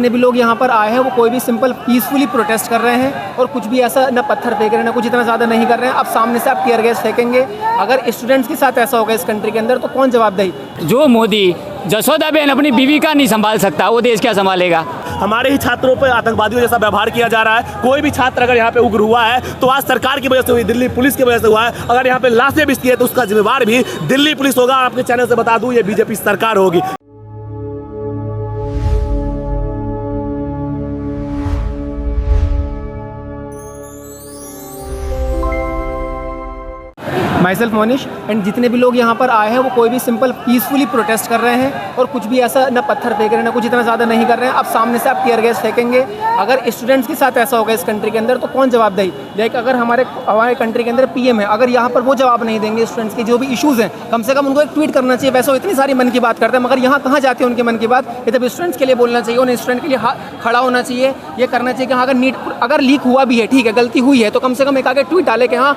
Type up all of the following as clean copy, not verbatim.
जितने भी लोग यहाँ पर आए हैं वो कोई भी सिंपल पीसफुली प्रोटेस्ट कर रहे हैं और कुछ भी ऐसा ना पत्थर फेंक रहे हैं ना कुछ इतना ज़्यादा नहीं कर रहे हैं। अब सामने से आप टीयर गैस फेंकेंगे, अगर स्टूडेंट्स के साथ ऐसा होगा इस कंट्री के अंदर तो कौन जवाबदेही? जो मोदी जसोदा बहन अपनी बीवी का नहीं संभाल सकता वो देश क्या संभालेगा? हमारे ही छात्रों पर आतंकवादियों जैसा व्यवहार किया जा रहा है। कोई भी छात्र अगर यहाँ पे उग्र हुआ है तो आज सरकार की वजह से हुई, दिल्ली पुलिस की वजह से हुआ है। अगर यहाँ पे लाशें बिछती है तो उसका जिम्मेवार भी दिल्ली पुलिस होगा। आपके चैनल से बता दूं ये बीजेपी सरकार होगी। माई सेल्फ मोनिश एंड जितने भी लोग यहाँ पर आए हैं वो कोई भी सिंपल पीसफुली प्रोटेस्ट कर रहे हैं और कुछ भी ऐसा ना पत्थर फेंक रहे हैं ना कुछ इतना ज़्यादा नहीं कर रहे हैं। अब सामने से आप टीयर गैस फेंकेंगे, अगर स्टूडेंट्स के साथ ऐसा होगा इस कंट्री के अंदर तो कौन जवाबदेही? लाइक अगर हमारे कंट्री के अंदर पीएम है, अगर यहाँ पर वो जवाब नहीं देंगे स्टूडेंट्स के जो भी इशूज़ हैं, कम से कम उनको एक ट्वीट करना चाहिए। वैसे वो इतनी सारी मन की बात करते हैं मगर यहाँ कहाँ जाते हैं उनके मन की बात? ये तब स्टूडेंट्स के लिए बोलना चाहिए, उन्हें स्टूडेंट के लिए खड़ा होना चाहिए, ये करना चाहिए कि हाँ अगर नीट अगर लीक हुआ भी है ठीक है, गलती हुई है तो कम से कम एक आगे ट्वीट डाले कि हाँ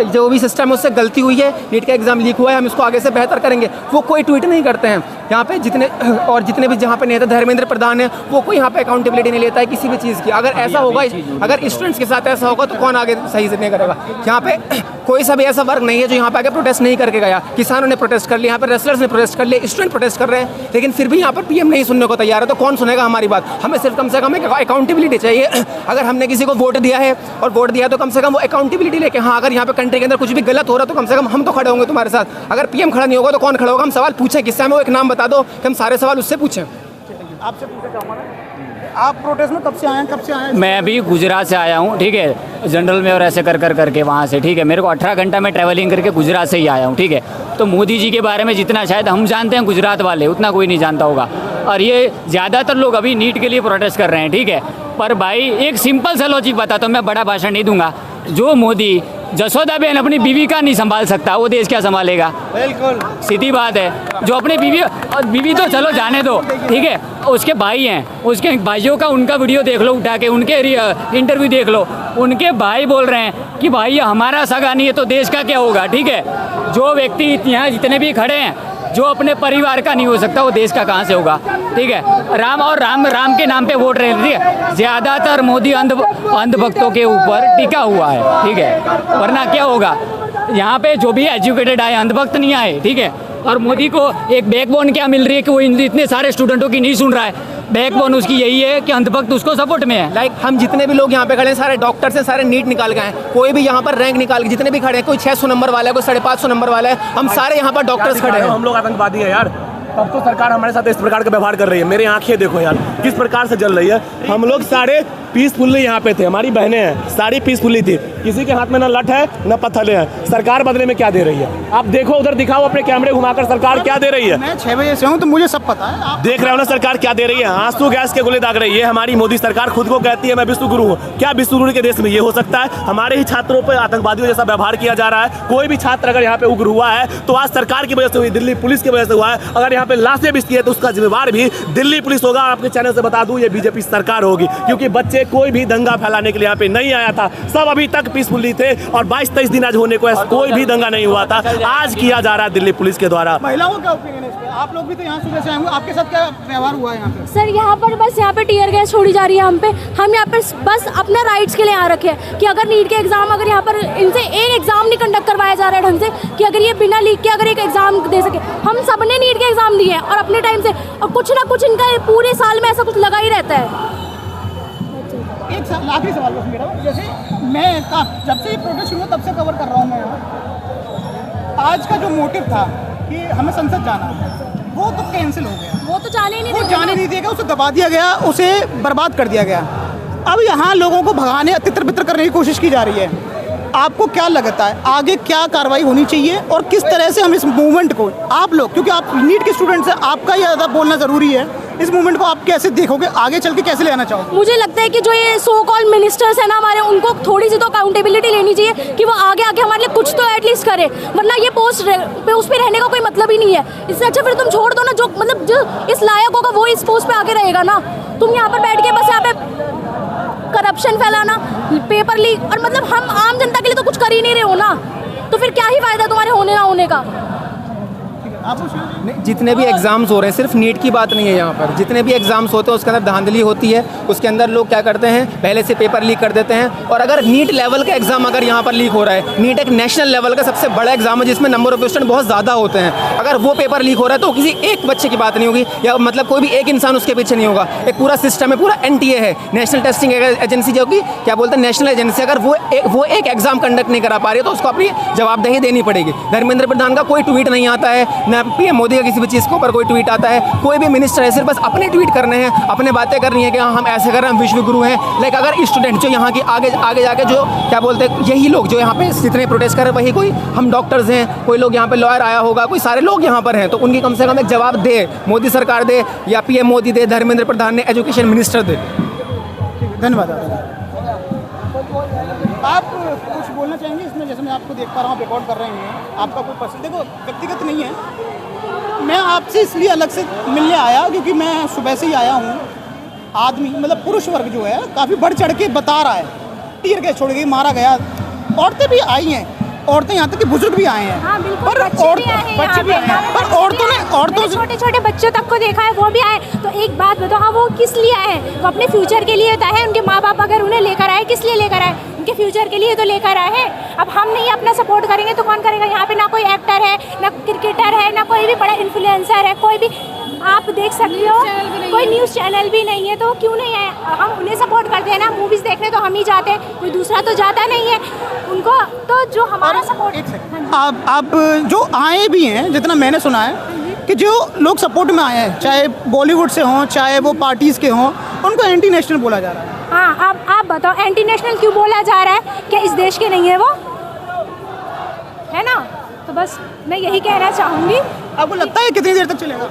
जो भी सिस्टम है उससे गलती हुई है, नीट का एग्जाम लीक हुआ है, हम इसको आगे से बेहतर करेंगे। वो कोई ट्वीट नहीं करते हैं यहाँ पे। जितने भी जहाँ पे नेता धर्मेंद्र प्रधान है वो कोई यहाँ पे अकाउंटेबिलिटी नहीं लेता है किसी भी चीज़ की। अगर ऐसा होगा, अगर स्टूडेंट्स के साथ ऐसा होगा तो कौन आगे सही से नहीं करेगा? यहाँ पे कोई सा भी ऐसा वर्ग नहीं है जो यहाँ पे आगे प्रोटेस्ट नहीं करके गया। किसानों ने प्रोटेस्ट कर लिया, यहाँ पे रेसलर्स ने प्रोटेस्ट कर लिया, स्टूडेंट प्रोटेस्ट कर रहे हैं, लेकिन फिर भी यहाँ पर पीएम नहीं सुनने को तैयार है। तो कौन सुनेगा हमारी बात? हमें सिर्फ कम से कम एक अकाउंटेबिलिटी चाहिए। अगर हमने किसी को वोट दिया है और वोट दिया तो कम से कम वो अकाउंटेबिलिटी लेके, हाँ अगर यहाँ पे कंट्री के अंदर कुछ भी गलत हो रहा है तो कम से कम हम तो खड़े होंगे तुम्हारे साथ। अगर पीएम खड़ा नहीं होगा तो कौन खड़ा होगा? हम सवाल पूछें किससे? हमें वो एक नाम बता दो कि हम सारे सवाल उससे पूछें। आपसे पूछना चाहूँगा, आप प्रोटेस्ट में कब से आए? मैं अभी गुजरात से आया हूँ, ठीक है, जनरल में और ऐसे करके वहाँ से, ठीक है। मेरे को 18 घंटा में ट्रैवलिंग करके गुजरात से ही आया हूँ, ठीक है। तो मोदी जी के बारे में जितना शायद हम जानते हैं गुजरात वाले, उतना कोई नहीं जानता होगा। और ये ज़्यादातर लोग अभी नीट के लिए प्रोटेस्ट कर रहे हैं, ठीक है। पर भाई एक सिंपल सा लॉजिक बताता हूँ, मैं बड़ा भाषण नहीं दूंगा। जो मोदी जसोदा बहन अपनी बीवी का नहीं संभाल सकता वो देश क्या संभालेगा? बिल्कुल सीधी बात है। जो अपने बीवी तो चलो जाने दो, ठीक है, उसके भाई हैं, उसके भाइयों का उनका वीडियो देख लो उठा के, उनके इंटरव्यू देख लो। उनके भाई बोल रहे हैं कि भाई ये हमारा सगा नहीं है तो देश का क्या होगा? ठीक है, जो व्यक्ति यहाँ जितने भी खड़े हैं जो अपने परिवार का नहीं हो सकता वो देश का कहाँ से होगा? ठीक है, राम के नाम पे वोट रहे, ठीक है। ज़्यादातर मोदी अंधभक्तों के ऊपर टिका हुआ है, ठीक है, वरना क्या होगा? यहाँ पे जो भी एजुकेटेड आए, अंधभक्त नहीं आए, ठीक है। और मोदी को एक बैकबोन क्या मिल रही है कि वो इतने सारे स्टूडेंटों की नहीं सुन रहा है। बैकबोन उसकी यही है कि अंधभक्त उसको सपोर्ट में है। लाइक हम जितने भी लोग यहाँ पे खड़े हैं सारे डॉक्टर्स हैं, सारे नीट निकाल गए हैं, कोई भी यहाँ पर रैंक निकाल के जितने भी खड़े हैं, कोई 600 नंबर वाला है, कोई 550 नंबर वाला है, हम सारे यहाँ पर डॉक्टर्स खड़े हैं। हम लोग आतंकवादी है यार, तब तो सरकार हमारे साथ इस प्रकार का व्यवहार कर रही है। मेरी आंखें देखो यार किस प्रकार से जल रही है। हम लोग सारे पीसफुली यहाँ पे थे, हमारी बहनें हैं, सारी पीसफुली थी, किसी के हाथ में ना लठ है ना पत्थर है। सरकार बदले में क्या दे रही है? आप देखो उधर, दिखाओ अपने कैमरे घुमाकर, सरकार क्या दे रही है। मैं 6 बजे से हूँ तो मुझे सब पता है। आप देख रहे हो ना सरकार क्या दे रही है? आंसू गैस के गोले दाग रही है। हमारी मोदी सरकार खुद को कहती है मैं विश्व गुरु हूँ। क्या विश्व गुरु के देश में ये हो सकता है? हमारे ही छात्रों पर आतंकवादियों जैसा व्यवहार किया जा रहा है। कोई भी छात्र अगर यहाँ पे उग्र हुआ है तो आज सरकार की वजह से हुई, दिल्ली पुलिस की वजह से हुआ है। अगर यहाँ पे लाशें बिछती है तो उसका जिम्मेवार भी दिल्ली पुलिस होगा। आपके चैनल से बता दूं ये बीजेपी सरकार होगी, क्योंकि बच्चे कोई भी दंगा फैलाने के लिए यहाँ पे नहीं आया था। सब अभी तक पीसफुली थे और 22-23 दिन आज होने को कोई भी दंगा नहीं हुआ था। आज किया जा रहा है दिल्ली पुलिस के द्वारा। महिलाओं का क्या ओपिनियन है इस पे? आप लोग भी तो यहाँ सुबह से आए होंगे, आपके साथ क्या व्यवहार हुआ है यहाँ पे? सर यहाँ पर बस यहाँ पे टीयर गैस छोड़ी जा रही है हम पे। हम यहाँ पर बस अपने राइट्स के लिए यहाँ रखे हैं कि अगर नीट के एग्जाम, अगर यहाँ पर इनसे एक एग्जाम नहीं कंडक्ट करवाया जा रहा है ढंग से, कि अगर ये बिना लीक के अगर एक एग्जाम दे सके। हम सबने नीट के एग्जाम दिए हैं और अपने टाइम से, और कुछ ना कुछ इनका पूरे साल में ऐसा कुछ लगा ही रहता है। एक आखिरी सवाल बस मेरा, जैसे मैं जब से ये प्रोटेस्ट शुरू हुआ तब से कवर कर रहा हूँ मैं यहाँ। आज का जो मोटिव था कि हमें संसद जाना, वो तो कैंसिल हो गया। वो तो जाने ही नहीं, वो जाने नहीं दिया गया, उसे दबा दिया गया, उसे बर्बाद कर दिया गया। अब यहाँ लोगों को भगाने, तितर बितर करने की कोशिश की जा रही है। आपको क्या लगता है आगे क्या कार्रवाई होनी चाहिए और किस तरह से हम इस मूवमेंट को, आप लोग क्योंकि आप नीट के स्टूडेंट्स हैं, आपका ज़्यादा बोलना ज़रूरी है, इस मूवमेंट को आप कैसे देखोगे, आगे चल के कैसे ले आना चाहोगे? मुझे लगता है कि जो ये सो कॉल्ड मिनिस्टर्स हैं ना हमारे, उनको थोड़ी सी तो अकाउंटेबिलिटी लेनी चाहिए कि वो आगे आके हमारे लिए कुछ तो एटलीस्ट करे, वरना ये पोस्ट पे रहने का कोई मतलब ही नहीं है। इससे अच्छा फिर तुम छोड़ दो ना, जो मतलब जो इस लायक होगा वो इस पोस्ट पे आके रहेगा ना। तुम यहाँ पर बैठ के बस यहाँ पे करप्शन फैलाना, पेपर लीक, और मतलब हम आम जनता के लिए तो कुछ कर ही नहीं रहे हो ना, तो फिर क्या ही फायदा तुम्हारे होने ना होने का। आप पूछिए। नहीं, जितने भी एग्ज़ाम्स हो रहे हैं, सिर्फ नीट की बात नहीं है यहाँ पर, जितने भी एग्ज़ाम्स होते हैं उसके अंदर धांधली होती है। उसके अंदर लोग क्या करते हैं, पहले से पेपर लीक कर देते हैं। और अगर नीट लेवल का एग्ज़ाम अगर यहाँ पर लीक हो रहा है, नीट एक नेशनल लेवल का सबसे बड़ा एग्ज़ाम है जिसमें नंबर ऑफ स्टूडेंट बहुत ज़्यादा होते हैं, अगर वो पेपर लीक हो रहा है तो किसी एक बच्चे की बात नहीं होगी, या मतलब कोई भी एक इंसान उसके पीछे नहीं होगा। एक पूरा सिस्टम है, पूरा NTA है, नेशनल टेस्टिंग एजेंसी, जो कि क्या बोलते हैं नेशनल एजेंसी, अगर वो एक एग्ज़ाम कंडक्ट नहीं करा पा रही है तो उसको अपनी जवाबदेही देनी पड़ेगी। धर्मेंद्र प्रधान का कोई ट्वीट नहीं आता है, ना PM मोदी का किसी भी चीज़ के ऊपर कोई ट्वीट आता है, कोई भी मिनिस्टर है सिर्फ बस अपने ट्वीट करने हैं, अपने बातें करनी है कि हाँ हम ऐसे कर रहे हैं, हम विश्व गुरु हैं। लाइक अगर स्टूडेंट जो यहाँ की आगे जाके जो क्या बोलते हैं, यही लोग जो यहाँ पे जितने प्रोटेस्ट कर रहे हैं, वही कोई हम डॉक्टर्स हैं, कोई लोग यहाँ पे लॉयर आया होगा, कोई सारे लोग यहाँ पर हैं, तो उनकी कम से कम एक जवाब दे मोदी सरकार दे, या PM मोदी दे, धर्मेंद्र प्रधान ने एजुकेशन मिनिस्टर दे। धन्यवाद। आप कुछ बोलना चाहेंगे इसमें? जैसे मैं आपको देख पा रहा हूँ, रिकॉर्ड कर रहे हैं, आपका कोई पर्सन, देखो व्यक्तिगत नहीं है, मैं आपसे इसलिए अलग से मिलने आया क्योंकि मैं सुबह से ही आया हूँ। आदमी मतलब पुरुष वर्ग जो है काफ़ी बढ़ चढ़ के बता रहा है, टीयर गैस छोड़ गई, मारा गया, औरतें भी आई हैं, औरतें यहाँ तक कि बुजुर्ग भी आए हैं। हाँ, बिल्कुल, पर बच्चे भी आए हैं, पर औरतों से छोटे छोटे बच्चों तक को देखा है, वो भी आए। तो एक बात बताओ, हाँ वो किस लिए आए? वो अपने फ्यूचर के लिए होता है, उनके माँ बाप अगर उन्हें लेकर आए, किस लिए लेकर आए? उनके फ्यूचर के लिए तो लेकर आए हैं। अब हम नहीं अपना सपोर्ट करेंगे तो कौन करेगा? यहाँ पे ना कोई एक्टर है, ना क्रिकेटर है, ना कोई भी बड़ा इन्फ्लुएंसर है, कोई भी आप देख सकते हो, कोई न्यूज़ चैनल भी नहीं है, तो क्यों नहीं है? हम उन्हें सपोर्ट करते हैं ना, मूवीज़ देखने तो हम ही जाते हैं, कोई दूसरा तो जाता नहीं है उनको, तो जो हमारा सपोर्ट। आप जो आए भी हैं, जितना मैंने सुना है कि जो लोग सपोर्ट में आए हैं, चाहे बॉलीवुड से हों, चाहे वो पार्टीज़ के हों, उनको एंटी नेशनल बोला जा रहा है। हाँ, आप बताओ एंटी नेशनल क्यों बोला जा रहा है? क्या इस देश के नहीं है वो, है ना? तो बस मैं यही कहना चाहूँगी। आपको लगता है कितनी देर तक चलेगा,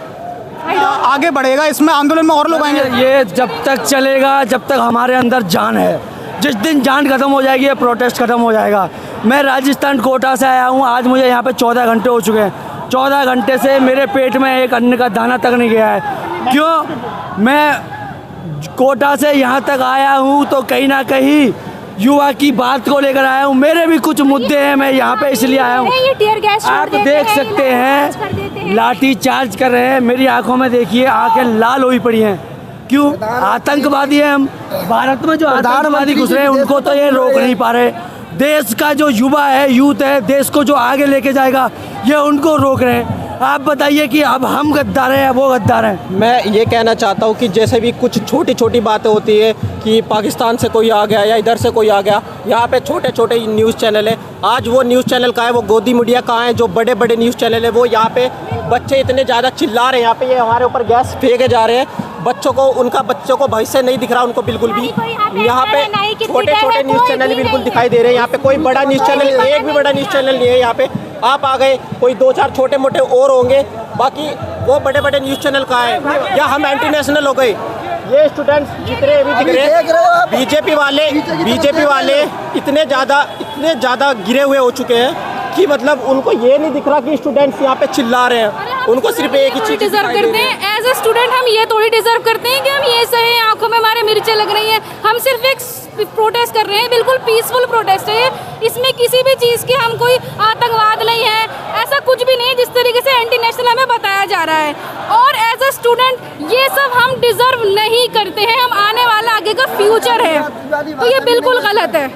आगे बढ़ेगा इसमें आंदोलन में और लोग आएंगे? ये जब तक चलेगा जब तक हमारे अंदर जान है। जिस दिन जान खत्म हो जाएगी ये प्रोटेस्ट खत्म हो जाएगा। मैं राजस्थान कोटा से आया हूँ, आज मुझे यहाँ पे 14 घंटे हो चुके हैं। 14 घंटे से मेरे पेट में एक अन्न का दाना तक नहीं गया है। क्यों? मैं कोटा से यहाँ तक आया हूँ तो कहीं ना कहीं युवा की बात को लेकर आया हूँ। मेरे भी कुछ मुद्दे हैं, मैं यहाँ पे इसलिए आया हूँ। आप देख सकते हैं लाठी चार्ज कर रहे हैं, मेरी आंखों में देखिए आंखें लाल हुई पड़ी हैं। क्यों? आतंकवादी हैं हम। भारत में जो आतंकवादी घुस रहे हैं उनको तो ये रोक नहीं पा रहे। देश का जो युवा है, यूथ है, देश को जो आगे लेके जाएगा, ये उनको रोक रहे हैं। आप बताइए कि अब हम गद्दार हैं या वो गद्दार हैं? मैं ये कहना चाहता हूँ कि जैसे भी कुछ छोटी छोटी बातें होती है कि पाकिस्तान से कोई आ गया या इधर से कोई आ गया, यहाँ पे छोटे छोटे न्यूज़ चैनल है। आज वो न्यूज़ चैनल कहाँ है? वो गोदी मीडिया कहाँ है? जो बड़े बड़े न्यूज़ चैनल है वो यहाँ पे बच्चे इतने ज़्यादा चिल्ला रहे हैं, यहाँ पे ये हमारे ऊपर गैस फेंके जा रहे हैं। बच्चों को भविष्य नहीं दिख रहा उनको बिल्कुल भी। यहाँ पे छोटे छोटे न्यूज़ चैनल बिल्कुल दिखाई दे रहे हैं। यहाँ पे कोई बड़ा न्यूज़ चैनल, एक भी बड़ा न्यूज़ चैनल नहीं है। यहाँ पे आप आ गए, कोई 2-4 छोटे मोटे और होंगे, बाकी वो बड़े बड़े न्यूज़ चैनल कहाँ है? या हम एंटी नेशनल हो गए? ये स्टूडेंट्स जितने भी दिख रहे हैं, बीजेपी वाले इतने ज़्यादा गिरे हुए हो चुके हैं कि मतलब उनको ये नहीं दिख रहा कि स्टूडेंट्स यहाँ पे चिल्ला रहे हैं। उनको सिर्फ एक ही चीज़ डिजर्व करते हैं। एज ए स्टूडेंट हम ये थोड़ी डिजर्व करते हैं कि हम ये सही, आंखों में हमारे मिर्चें लग रही हैं। हम सिर्फ एक प्रोटेस्ट कर रहे हैं, बिल्कुल पीसफुल प्रोटेस्ट है। इसमें किसी भी चीज़ की हम कोई आतंकवाद नहीं है, ऐसा कुछ भी नहीं जिस तरीके से एंटी नेशनल हमें बताया जा रहा है। और एज ए स्टूडेंट ये सब हम डिजर्व नहीं करते हैं। हम आने वाला आगे का फ्यूचर है, तो ये बिल्कुल गलत है।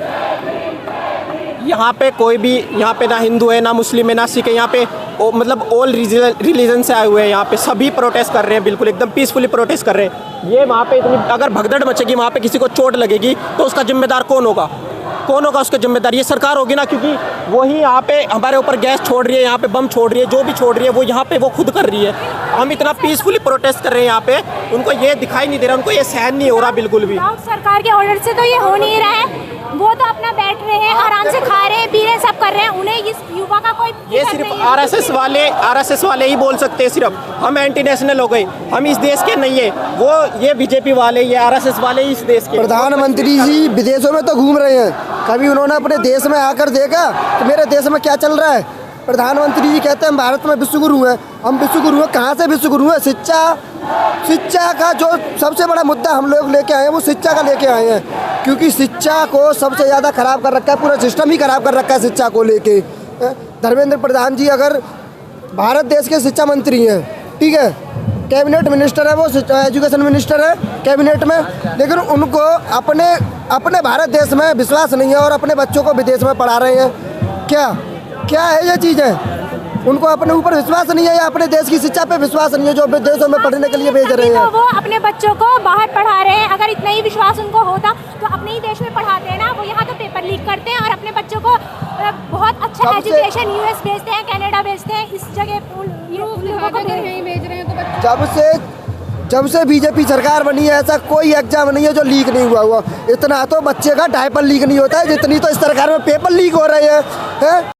यहाँ पे कोई भी, यहाँ पे ना हिंदू है, ना मुस्लिम है, ना सिख है। यहाँ पे मतलब ऑल रिलीजन से आए हुए हैं। यहाँ पे सभी प्रोटेस्ट कर रहे हैं, बिल्कुल एकदम पीसफुली प्रोटेस्ट कर रहे हैं। ये वहाँ पे इतनी अगर भगदड़ मचेगी, वहाँ पे किसी को चोट लगेगी तो उसका जिम्मेदार कौन होगा? उसका जिम्मेदार ये सरकार होगी ना, क्योंकि वही यहाँ पे हमारे ऊपर गैस छोड़ रही है, यहाँ पे बम छोड़ रही है, जो भी छोड़ रही है वो यहाँ पे वो खुद कर रही है। हम इतना पीसफुली प्रोटेस्ट कर रहे हैं यहाँ पे, उनको ये दिखाई नहीं दे रहा, उनको ये सहन नहीं हो रहा बिल्कुल भी। सरकार के ऑर्डर से तो ये हो नहीं रहा है। वो तो अपना बैठ रहे हैं, आराम से खा रहे हैं, पी रहे हैं, सब कर रहे हैं। उन्हें इस युवा का कोई ये सिर्फ आरएसएस वाले ही बोल सकते हैं। सिर्फ हम एंटी नेशनल हो गए, हम इस देश के नहीं है। वो ये बीजेपी वाले, ये आरएसएस वाले ही इस देश के। प्रधानमंत्री जी विदेशों में तो घूम रहे हैं, कभी उन्होंने अपने देश में आकर देखा कि मेरे देश में क्या चल रहा है? प्रधानमंत्री जी कहते हैं हम भारत में विश्वगुरु हैं। हम विश्वगुरु हैं, कहाँ से विश्वगुरु हैं? शिक्षा का जो सबसे बड़ा मुद्दा हम लोग लेके आए हैं वो शिक्षा का लेके आए हैं, क्योंकि शिक्षा को सबसे ज़्यादा खराब कर रखा है, पूरा सिस्टम ही खराब कर रखा है शिक्षा को लेके। धर्मेंद्र प्रधान जी अगर भारत देश के शिक्षा मंत्री हैं, ठीक है, कैबिनेट मिनिस्टर है, वो एजुकेशन मिनिस्टर है कैबिनेट में, लेकिन उनको अपने अपने भारत देश में विश्वास नहीं है और अपने बच्चों को विदेश में पढ़ा रहे हैं। क्या क्या है ये चीज़ें? उनको अपने ऊपर विश्वास नहीं है या अपने देश की शिक्षा पे विश्वास नहीं है जो विदेशों में पढ़ने के लिए भेज रहे हैं। वो अपने बच्चों को बाहर पढ़ा रहे हैं। अगर इतना ही विश्वास उनको होता तो अपने ही देश में पढ़ाते हैं ना। वो यहाँ तो पेपर लीक करते हैं और अपने बच्चों को बहुत अच्छा एजुकेशन यूएस भेजते हैं, कनाडा भेजते हैं, इस जगह लोगों को भेज रहे हैं। तो जब से बीजेपी सरकार बनी है ऐसा कोई एग्जाम नहीं है जो लीक नहीं हुआ। इतना तो बच्चे का डायपर लीक नहीं होता है जितनी तो इस सरकार में पेपर लीक हो रहे हैं।